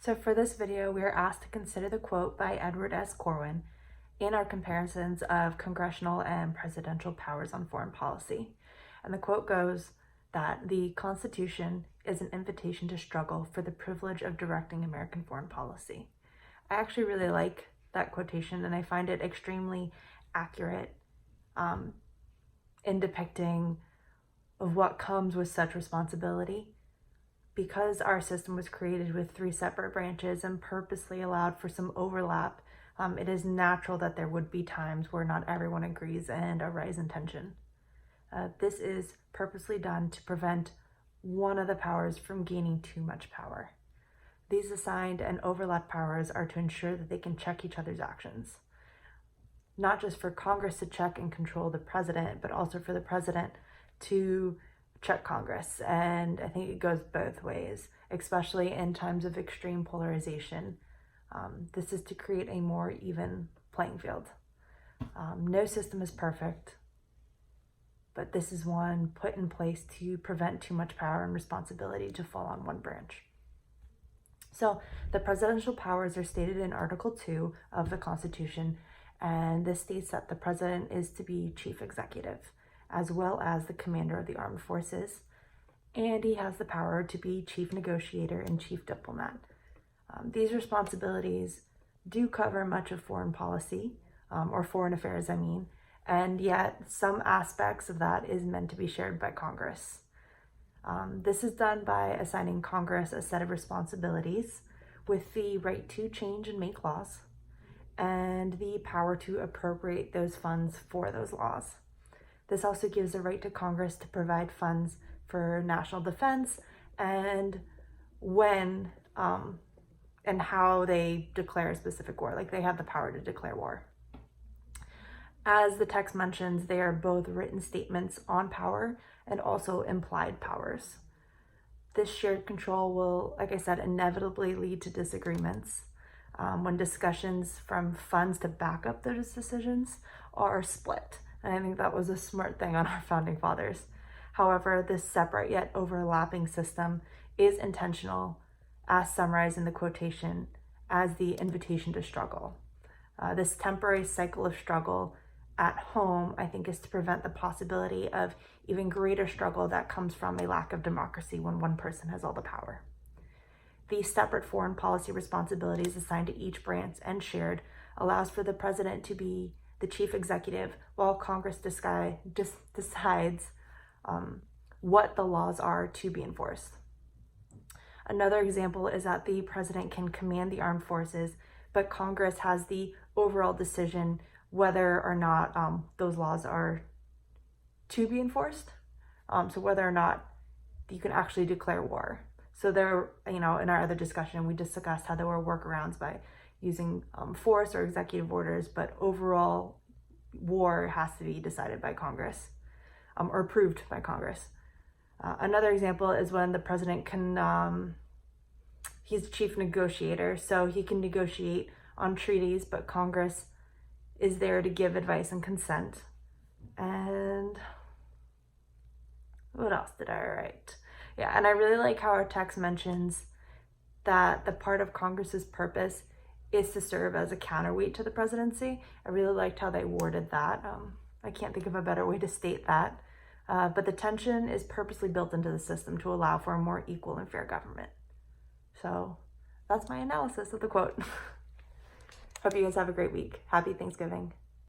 So for this video, we are asked to consider the quote by Edward S. Corwin in our comparisons of congressional and presidential powers on foreign policy. And the quote goes that the Constitution is an invitation to struggle for the privilege of directing American foreign policy. I actually really like that quotation, and I find it extremely accurate in depicting of what comes with such responsibility. Because our system was created with three separate branches and purposely allowed for some overlap, it is natural that there would be times where not everyone agrees and a rise in tension. This is purposely done to prevent one of the powers from gaining too much power. These assigned and overlap powers are to ensure that they can check each other's actions. Not just for Congress to check and control the president, but also for the president to check Congress. And I think it goes both ways, especially in times of extreme polarization. This is to create a more even playing field. No system is perfect, but this is one put in place to prevent too much power and responsibility to fall on one branch. So the presidential powers are stated in Article 2 of the Constitution, and this states that the president is to be chief executive, as well as the commander of the armed forces, and he has the power to be chief negotiator and chief diplomat. These responsibilities do cover much of foreign policy, or foreign affairs, and yet some aspects of that is meant to be shared by Congress. This is done by assigning Congress a set of responsibilities with the right to change and make laws, and the power to appropriate those funds for those laws. This also gives the right to Congress to provide funds for national defense and when and how they declare a specific war. Like, they have the power to declare war. As the text mentions, they are both written statements on power and also implied powers. This shared control will, like I said, inevitably lead to disagreements when discussions from funds to back up those decisions are split. And I think that was a smart thing on our founding fathers. However, this separate yet overlapping system is intentional, as summarized in the quotation, as the invitation to struggle. This temporary cycle of struggle at home, I think, is to prevent the possibility of even greater struggle that comes from a lack of democracy when one person has all the power. These separate foreign policy responsibilities assigned to each branch and shared allows for the president to be the chief executive while Congress decides what the laws are to be enforced. Another example is that the president can command the armed forces, but Congress has the overall decision whether or not those laws are to be enforced. So whether or not you can actually declare war. So there, in our other discussion, we discussed how there were workarounds by using force or executive orders, but overall war has to be decided by Congress or approved by Congress. Another example is when the president can, he's the chief negotiator, so he can negotiate on treaties, but Congress is there to give advice and consent. And what else did I write? Yeah, and I really like how our text mentions that the part of Congress's purpose is to serve as a counterweight to the presidency. I really liked how they worded that. I can't think of a better way to state that. But the tension is purposely built into the system to allow for a more equal and fair government. So that's my analysis of the quote. Hope you guys have a great week. Happy Thanksgiving.